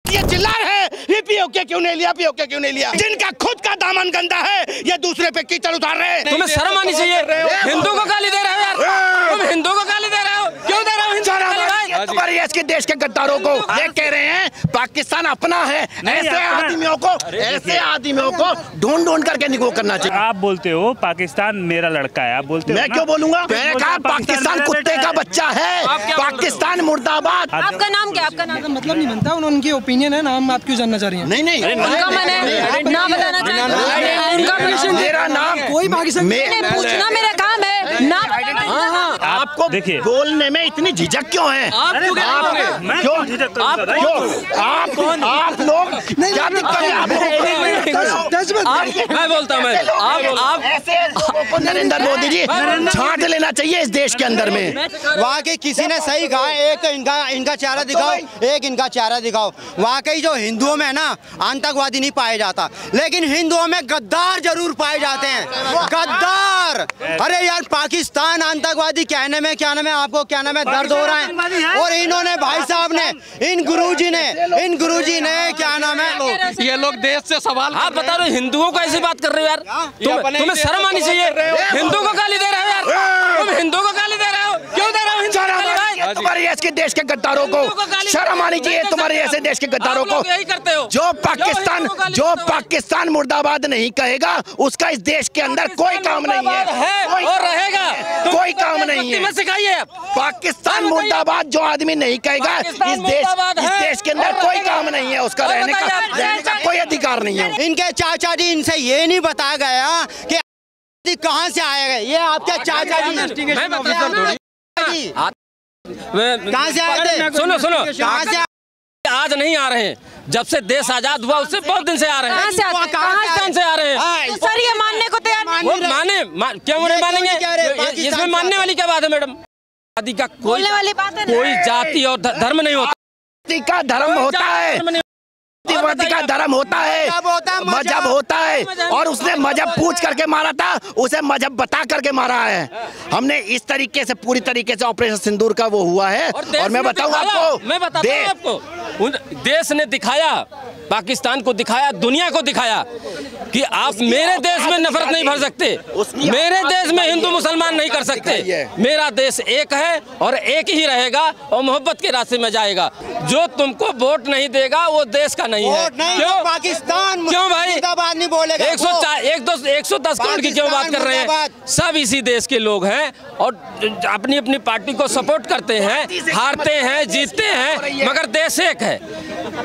ये चिल्ला रहे हैं ये पीओके क्यों नहीं लिया, पीओके क्यों नहीं लिया। जिनका खुद का दामन गंदा है ये दूसरे पे कीचड़ उतार रहे हैं। तुम्हें शर्म आनी चाहिए। हिंदू को गाली दे रहे हो यार, तुम हिंदू को गाली दे रहे हो, क्यों दे रहे हो? तुम्हारे इसके देश के गद्दारों को ये कह रहे हैं पाकिस्तान अपना है। ऐसे आदमियों को ढूंढ ढूंढ करके निगो करना चाहिए। आप बोलते हो पाकिस्तान मेरा लड़का है, आप बोलते हो। मैं क्यों बोलूंगा? मैंने कहा पाकिस्तान कुत्ते का बच्चा है, पाकिस्तान मुर्दाबाद। आपका नाम क्या? आपका नाम मतलब नहीं बनता, उनकी ओपिनियन है, नाम आप क्यों जानना चाह रही हैं? नहीं उनका मन है ना बताना चाहते, मेरा नाम कोई पाकिस्तान पूछना मेरा काम है ना। आपको देखिए बोलने में इतनी झिझक क्यों है? आप लोग मैं बोलता हूँ आप ऐसे लोगों को नरेंद्र मोदी जी छांट लेना चाहिए इस देश के अंदर में। वाकई किसी ने सही कहा, एक इनका चेहरा दिखाओ, एक इनका चेहरा दिखाओ। वाकई जो हिंदुओं में ना आतंकवादी नहीं पाया जाता, लेकिन हिंदुओं में गद्दार जरूर पाए जाते हैं। गद्दार! अरे यार पाकिस्तान आतंकवादी कहने में क्या नाम है, आपको क्या नाम है दर्द हो रहा है। और इन्होंने भाई साहब ने इन गुरुजी ने क्या नाम है, ये लोग देश से सवाल आप बता रहे हो, हिंदुओं को ऐसी बात कर रहे हो यार। तुम्हें शर्म आनी चाहिए। हिंदू को गाली दे रहे हो यार, तुम हिंदू को गाली दे रहे हो, क्यों दे रहे हो? तुम्हारे ऐसे देश के गद्दारों को शर्म आनी चाहिए। तुम्हारे ऐसे देश के गद्दारों को यही करते हो। जो पाकिस्तान मुर्दाबाद नहीं कहेगा उसका इस देश के अंदर कोई काम नहीं है और रहेगा, कोई काम नहीं है। सिखाइए पाकिस्तान मुर्दाबाद जो आदमी नहीं कहेगा इस देश के अंदर कोई काम नहीं है, उसका रहने का कोई अधिकार नहीं है। इनके चाचा जी इनसे ये नहीं बताया गया कि कहाँ से आएगा। ये आपके चाचा जी कहाँ से आए थे? सुनो कहाँ से आज नहीं आ रहे हैं, जब से देश आजाद हुआ उससे बहुत दिन से आ रहे हैं। कहाँ से आ रहे हैं? सर ये मानने को तैयार वो क्यों नहीं मानेंगे? इसमें मानने वाली क्या बात है मैडम? शादी का कोई जाति और धर्म नहीं होता। का धर्म होता है, का धर्म होता है, मजहब होता है। और उसने मजहब पूछ करके मारा था, उसे मजहब बता करके मारा है हमने। इस तरीके से पूरी तरीके से ऑपरेशन सिंदूर का वो हुआ है। और मैं बताऊं आपको, देश ने दिखाया, पाकिस्तान को दिखाया, दुनिया को दिखाया कि आप मेरे देश में नफरत नहीं भर सकते, मेरे देश में हिंदू मुसलमान नहीं कर सकते। मेरा देश एक है और एक ही रहेगा और मोहब्बत के रास्ते में जाएगा। जो तुमको वोट नहीं देगा वो देश का नहीं है। क्यों पाकिस्तान क्यों भाई नहीं बोलेगा? 110 करोड़ की क्यों बात कर रहे हैं? सब इसी देश के लोग हैं और अपनी अपनी पार्टी को सपोर्ट करते हैं, हारते हैं, जीतते हैं, मगर देश एक है।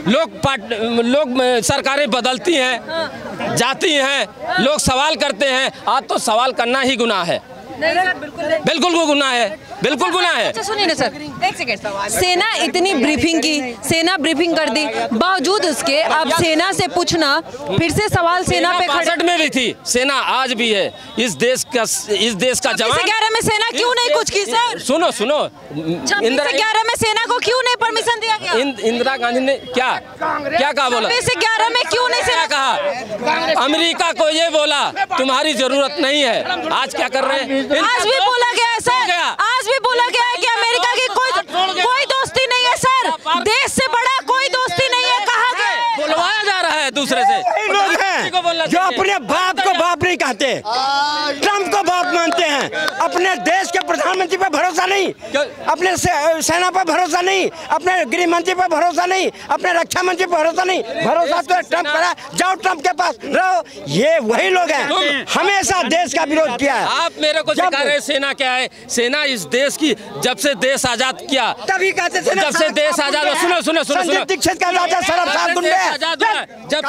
लोग सरकारें बदलती हैं, जाती हैं, लोग सवाल करते हैं। आज तो सवाल करना ही गुनाह है। बिल्कुल वो गुनाह है, बिल्कुल गुनाह है। अच्छा सुनिए ना सर, एक सेकंड। सेना इतनी ब्रीफिंग की, सेना ब्रीफिंग कर दी, बावजूद उसके अब सेना से पूछना, फिर से सवाल सेना पे 62 में भी थी, सेना आज भी है। इस देश का जवान 11 में सेना क्यों नहीं कुछ की सर? सुनो 11 में सेना को क्यों नहीं परमिशन दिया गया? इंदिरा गांधी ने क्या कहा बोला? 11 में क्यों नहीं सेना कहा? अमेरिका को ये बोला तुम्हारी जरूरत नहीं है। आज क्या कर रहे हैं? आज भी बोला गया है सर, आज भी बोला गया है कि अमेरिका की कोई दोस्ती नहीं है सर, देश से बड़ा कोई दोस्ती नहीं है। कहा गया, बुलवाया जा रहा है दूसरे से। लोग हैं जो अपने बाप को बाप नहीं कहते, ट्रम्प को बाप मानते हैं, अपने देश के प्रधानमंत्री पर भरोसा नहीं, अपने सेना पर भरोसा नहीं, अपने गृह मंत्री पर भरोसा नहीं, अपने रक्षा मंत्री पर भरोसा नहीं। भरोसा तो ट्रम्प पर, जाओ ट्रम्प के पास रहो। ये वही लोग हैं हमेशा देश का विरोध किया है। आप मेरे को सिखा रहे सेना क्या है? सेना इस देश की जब से देश आजाद किया तभी कहते थे, जब से देश आजाद। सुनो दीक्षित का राजा सरब साहब गुंडे, जब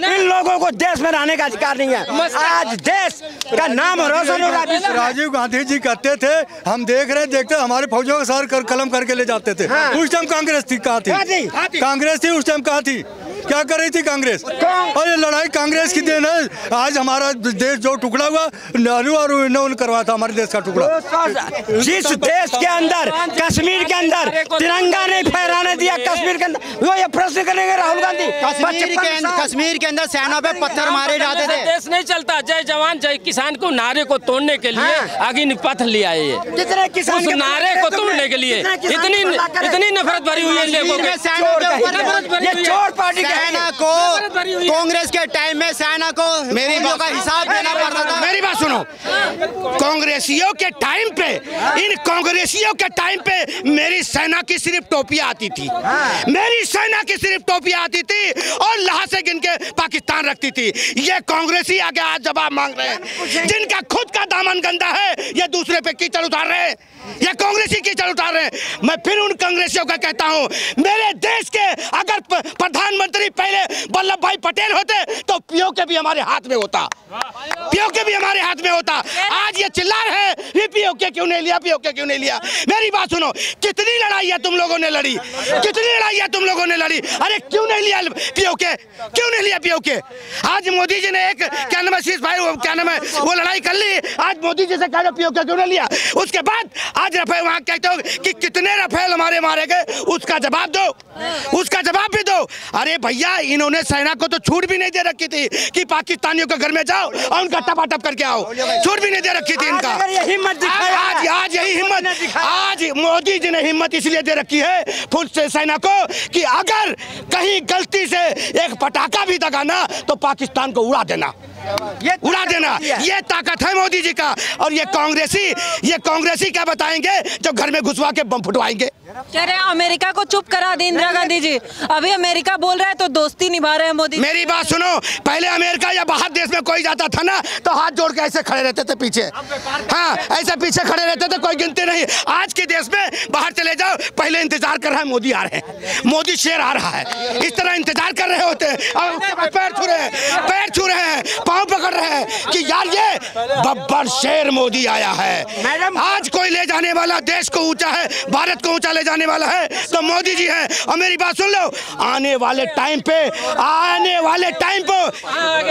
इन लोगों को देश में रहने का अधिकार नहीं है। आज देश का नाम रोशन होगा। राजीव गांधी जी कहते थे, हम देखते हमारे फौजियों का सर कलम करके ले जाते थे। उस टाइम कांग्रेस थी, कहाँ थी कांग्रेस? थी उस टाइम, कहाँ थी? क्या कर रही थी कांग्रेस? और ये लड़ाई कांग्रेस की देन है। आज हमारा देश जो टुकड़ा हुआ, नेहरू और इन्होंने करवाया था हमारे देश का टुकड़ा। जिस देश के अंदर, कश्मीर के अंदर तिरंगा नहीं फहराने दिया लिया कश्मीर के अंदर, वो ये प्रश्न करेंगे राहुल गांधी। कश्मीर के अंदर सेना पे पत्थर मारे जाते थे। देश नहीं चलता। जय जवान जय किसान को नारे को तोड़ने के लिए अग्निपथ लिया है। कितने किसान उस नारे को तोड़ने के लिए इतनी नफरत भरी हुई है लोगों के। ये चोर पार्टी के सेना को कांग्रेस के टाइम में सेना को मेरी बात का हिसाब देना पड़ता था। मेरी बात सुनो, कांग्रेसियों के टाइम पे, इन कांग्रेसियों के टाइम पे मेरी सेना की सिर्फ टोपियां आती थी, मेरी सेना की सिर्फ टोपियां आती थी और लहा से गिन के पाकिस्तान रखती थी। ये कांग्रेसी आगे आज जवाब मांग रहे हैं। जिनका खुद का दामन गंदा है ये दूसरे पे कीचड़ उतार रहे हैं, ये कांग्रेसी कीचड़ उतार रहे हैं। मैं फिर उन कांग्रेसियों का कहता हूं, मेरे देश के अगर प्रधानमंत्री पहले वल्लभ भाई पटेल होते तो पीओके भी हमारे हाथ में होता, पीओके भी हमारे हाथ में होता। आज ये चिल्ला रहे हैं ये पीओके क्यों नहीं लिया, पीओके क्यों नहीं लिया। मेरी बात सुनो, कितनी लड़ाई है तुम लोगों ने लड़ी, कितनी लड़ाई है तुम लोगों ने लड़ी। अरे क्यों नहीं लिया पीओके, क्यों नहीं लिया पीओके। आज मोदी जी ने एक क्या नाम है क्या नाम है वो लड़ाई कर ली। आज मोदी जी से कह रहे पीओके क्यों नहीं लिया। उसके बाद आज रफेल वहां कहते हो कि कितने रफेल हमारे मारे गए, उसका जवाब दो, उसका जवाब भी दो। अरे भैया इन्होंने सेना को तो छूट भी नहीं दे रखी थी कि पाकिस्तानियों के घर में जाओ और उनका टपाटप करके आओ, छूट भी नहीं दे रखी थी इनका। आज यही हिम्मत, आज मोदी जी ने हिम्मत इसलिए दे रखी है फुल सेना को कि अगर कहीं गलती से एक पटाखा भी दगा ना तो पाकिस्तान को उड़ा देना, उड़ा देना। ये ताकत है मोदी जी का। और ये कांग्रेसी क्या बताएंगे जो घर में घुसवा के बम फुटवाएंगे। कह रहे हैं अमेरिका को चुप करा दी इंदिरा गांधी जी, अभी अमेरिका बोल रहा है तो दोस्ती निभा रहे हैं मोदी। मेरी बात सुनो, पहले अमेरिका या बाहर देश में कोई जाता था ना तो हाथ जोड़ के ऐसे खड़े रहते थे पीछे, हाँ ऐसे पीछे खड़े रहते थे, कोई गिनती नहीं। आज के देश में बाहर चले जाओ पहले इंतजार कर रहा है मोदी आ रहे हैं, मोदी शेर आ रहा है, इस तरह इंतजार कर रहे होते हैं और पैर छू रहे हैं, पाँव पकड़ रहे हैं कि यार ये बब्बर शेर मोदी आया है। आज कोई ले जाने वाला देश को ऊंचा है, भारत को ऊंचा ले जाने वाला है तो मोदी जी हैं। और मेरी बात सुन लो, आने वाले टाइम पे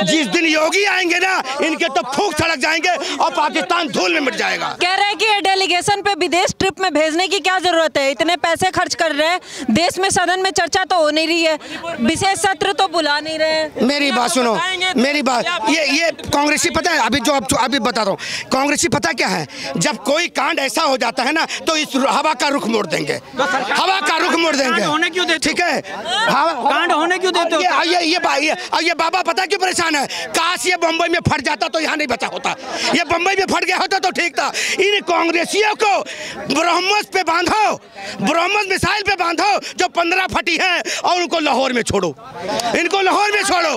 जिस दिन योगी आएंगे ना इनके तो फूंक सड़क जाएंगे और पाकिस्तान धूल में मिट जाएगा। कह रहे हैं कि डेलीगेशन पे विदेश ट्रिप में भेजने की क्या जरूरत है, इतने पैसे खर्च कर रहे हैं, देश में सदन में चर्चा तो हो नहीं रही है, विशेष सत्र तो बुला नहीं रहे। मेरी बात सुनो, मेरी बात, ये कांग्रेसी पता है, अभी बता रहा हूँ, कांग्रेसी पता क्या है, जब कोई कांड ऐसा हो जाता है ना तो इस हवा का रुख मोड़ देंगे, हवा का रुख मोड़ देंगे, ठीक है। कांड होने क्यों देते हो? ये बाबा पता क्यों परेशान है, काश ये बम्बई में फट जाता तो यहाँ नहीं बचा होता, ये बम्बई में फट गया होता तो ठीक था। इन कांग्रेसियों को ब्रह्मोस पे बांधो, ब्रह्मोस मिसाइल पे बांधो जो 15 फटी है और उनको लाहौर में छोड़ो, इनको लाहौर में छोड़ो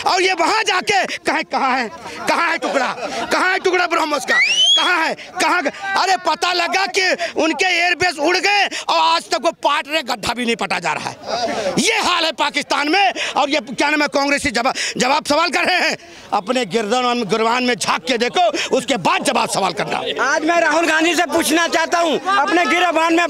और ये वहां जाके कहाँ है टुकड़ा ब्रह्मोस का, कहाँ। अरे पता लगा कि उनके एयरबेस उड़ गए और आज तक वो पाट रहे, गड्ढा भी नहीं पटा जा रहा है। ये हाल है पाकिस्तान में। और ये क्या नाम है कांग्रेसी जवाब सवाल कर रहे हैं, अपने गिरवान में झांक के देखो, उसके बाद जवाब सवाल करना। आज मैं राहुल गांधी से पूछना चाहता हूं, अपने गिरवान में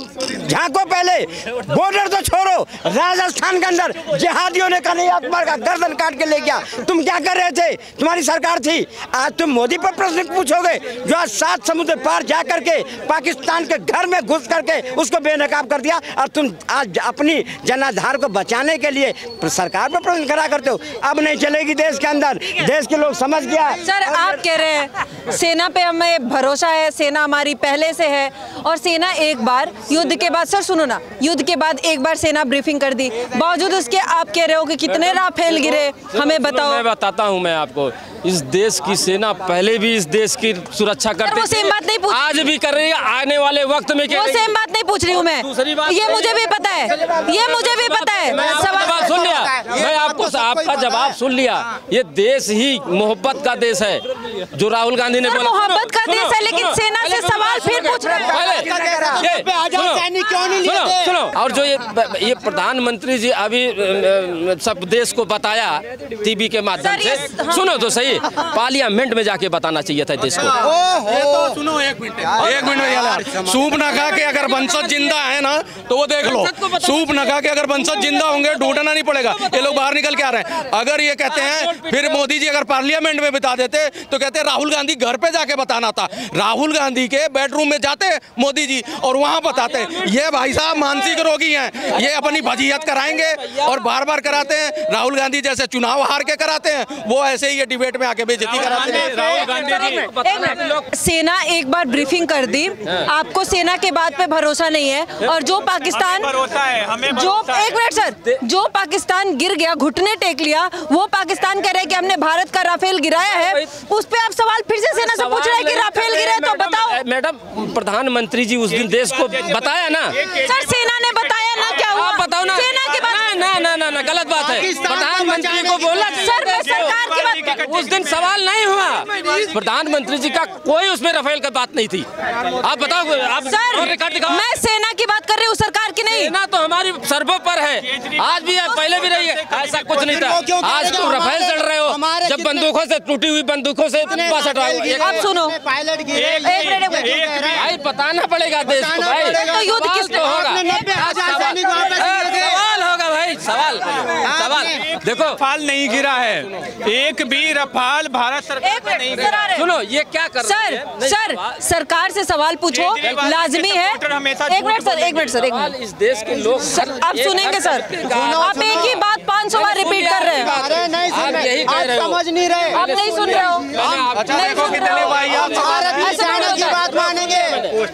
झांको, पहले बॉर्डर तो छोड़ो, राजस्थान के अंदर जिहादियों ने कन्हैया अकबर का गर्दन काट के ले गया, तुम क्या कर रहे थे, तुम्हारी सरकार थी। आज तुम मोदी पर प्रश्न पूछोगे जो आज 7 समुद्र पार जा करके पाकिस्तान के घर में घुस करके उसको बेनकाब कर दिया, और तुम आज अपनी जनाधार को बचाने के लिए सरकार पर प्रश्न खड़ा करते हो। अब नहीं चलेगी देश के अंदर, देश के लोग समझ गया। सर आप कह रहे हैं सेना पे हमें भरोसा है, सेना हमारी पहले से है, और सेना एक बार युद्ध के बाद, सर सुनो ना, युद्ध के बाद एक बार सेना ब्रीफिंग कर दी, बावजूद उसके आप कह रहे हो कि कितने राफेल गिरे, हमें बताओ। मैं बताता हूँ मैं आपको, इस देश की सेना पहले भी इस देश की सुरक्षा करती थी, सेम बात नहीं पूछ, आज भी कर रही है, आने वाले वक्त में वो सेम बात नहीं पूछ रही हूँ मैं, ये मुझे भी पता है, ये मुझे भी पता है। जवाब सुन लिया, मैं आपका जवाब सुन लिया। ये देश ही मोहब्बत का देश है जो राहुल गांधी ने बोला, मोहब्बत का देश है, लेकिन सेना से सवाल फिर पूछ रहे हैं। सुनो, और जो ये प्रधानमंत्री जी अभी सब देश को बताया टीवी के माध्यम से, सुनो तो सही, पार्लियामेंट में जाके बताना चाहिए था देश को। तो सुनो एक मिनट यार, सूप न खा के अगर वंशज जिंदा है ना तो वो देख लो, सूप न खा के अगर वंशज जिंदा होंगे ढूंढना नहीं पड़ेगा, ये लोग बाहर निकल के आ रहे हैं। रहे हैं। अगर ये कहते हैं, फिर मोदी जी अगर पार्लियामेंट में बता देते तो कहते राहुल गांधी घर पे जाके बताना था। राहुल गांधी के बेडरूम में जाते मोदी जी और वहां बताते। ये भाई साहब मानसिक रोगी हैं, ये अपनी वजीयत कराएंगे और बार बार कराते हैं। राहुल गांधी जैसे चुनाव हार के कराते हैं, वो ऐसे ही ये डिबेट में आके बेइज्जती कराते हैं। राहुल गांधी सेना एक बार ब्रीफिंग कर दी, आपको सेना के बात पे भरोसा नहीं है। और जो पाकिस्तान एक मिनट सर, जो पाकिस्तान गिर गया, घुटने टेक लिया, वो पाकिस्तान कह रहे हैं कि हमने भारत का राफेल गिराया है। उस पे आप सवाल फिर से सेना से पूछ रहे हैं कि राफेल गिरे, तो बताओ। मैडम, प्रधानमंत्री जी उस दिन देश को बताया ना। सर सेना ने बताया ना, क्या हुआ? आप बताओ ना। सेना की बात ना गलत बात है। प्रधानमंत्री को बोला सर, मैं सरकार की बात। उस दिन सवाल नहीं हुआ, प्रधानमंत्री जी का कोई उसमें राफेल की बात नहीं थी। आप बताओ, आप सर, रिकॉर्ड दिखाओ। मैं सेना की बात कर रही हूँ, सरकार की नहीं। सेना तो हमारी सर्वों पर है, आज भी है, पहले भी रही है। ऐसा कुछ नहीं था। आज तुम राफेल चल रहे हो, जब बंदूकों से, टूटी हुई बंदूकों से बस हटाओ। आप सुनो, भाई बताना पड़ेगा देश को भाई, तो युद्ध किसको होगा? सवाल होगा भाई, सवाल देखो, रफाल नहीं गिरा है, एक भी रफाल भारत सरकार का नहीं गिरा। सुनो, ये क्या कर रहे हैं? सर, सरकार से सवाल पूछो, लाजमी है। एक मिनट सर, इस देश के लोग आप सुनेंगे सर, आप एक ही बात 500 बार रिपीट कर रहे हैं। आप यही कह रहे हो, समझ नहीं रहे, आप नहीं सुन रहे हो। भारत की सेना की बात मानेंगे,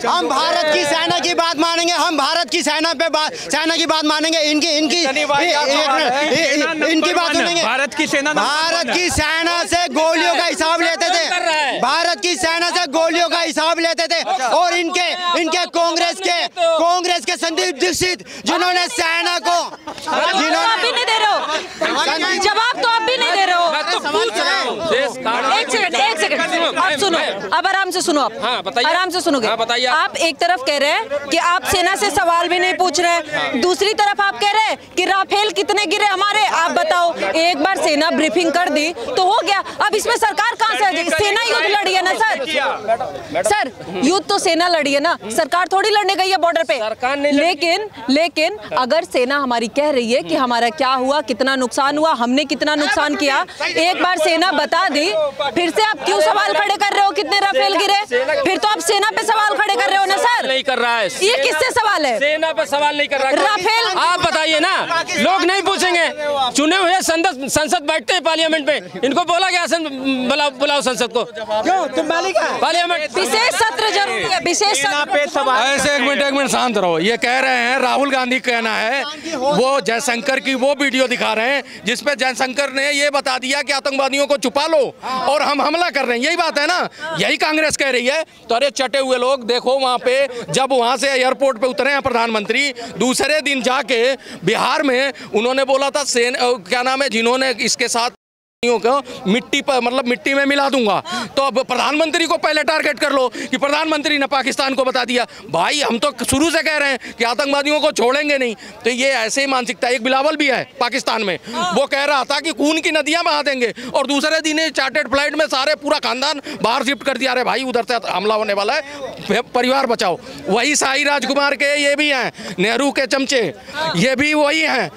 हम भारत की सेना की बात मानेंगे, हम भारत की सेना की बात मानेंगे, इनकी बात सुनेंगे। भारत की सेना से गोलियों का हिसाब लेते थे, भारत की सेना से गोलियों का हिसाब लेते थे। और इनके कांग्रेस के संदीप दीक्षित, जिन्होंने सेना को, आप भी नहीं दे रहे हो जवाब, तो आप भी नहीं दे रहे हो। एक सेकंड आप सुनो, अब आराम से सुनो, आप आराम से सुनोगे। आप एक तरफ कह रहे हैं कि आप सेना से सवाल भी नहीं पूछ रहे, दूसरी तरफ आप कह रहे हैं कि राफेल कितने गिरे हमारे। आप बताओ, एक बार सेना ब्रीफिंग कर दी तो हो गया, अब इसमें सरकार कहाँ से आ जाएगी? सेना युद्ध लड़ी है ना सर, युद्ध तो सेना लड़ी है ना, सरकार थोड़ी लड़ने गई है बॉर्डर पे। लेकिन अगर सेना हमारी कह रही है कि हमारा क्या हुआ, कितना नुकसान हुआ, हमने कितना नुकसान किया, एक बार सेना बता दी, फिर से आप क्यों सवाल खड़े कर रहे हो कितने राफेल गिरे? फिर तो आप सेना पे सवाल खड़े कर रहे हो ना सर। नहीं कर रहा है, ये किससे सवाल है? सेना पे सवाल नहीं कर रहा है। राफेल आप बताइए ना, लोग नहीं पूछेंगे। चुने हुए संसद बैठते हैं पार्लियामेंट में, इनको बोला गया बुलाओ संसद को, क्यों तुम मालिक है? पार्लियामेंट विशेष सत्र जरूरी है, विशेष सत्र। ऐसे एक मिनट शांत रहो। ये कह रहे हैं, राहुल गांधी कहना है, वो जयशंकर की वो वीडियो दिखा रहे हैं जिसपे जयशंकर ने ये बता दिया कि आतंकवादियों को छुपा लो और हम हमला कर रहे हैं। यही बात है ना, यही कांग्रेस कह रही है। तो अरे चटे हुए लोग, देखो वहां पे जब वहां से एयरपोर्ट पे उतरे हैं प्रधानमंत्री, दूसरे दिन जाके बिहार में उन्होंने बोला था क्या नाम है, जिन्होंने इसके साथ को मिट्टी पर, मतलब मिट्टी में मिला दूंगा। तो अब प्रधानमंत्री को पहले टारगेट कर लो कि प्रधानमंत्री ने पाकिस्तान को बता दिया। भाई हम तो शुरू से कह रहे हैं कि आतंकवादियों को छोड़ेंगे नहीं। तो ये ऐसे ही मानसिकता। एक बिलावल भी है पाकिस्तान में, वो कह रहा था कि खून की नदियां बहा देंगे, और दूसरे दिन चार्टर्ड फ्लाइट में सारे पूरा खानदान बाहर शिफ्ट कर दिया। अरे भाई उधर से हमला होने वाला है, परिवार बचाओ। वही शाही राजकुमार के ये भी हैं, नेहरू के चमचे, ये भी वही हैं।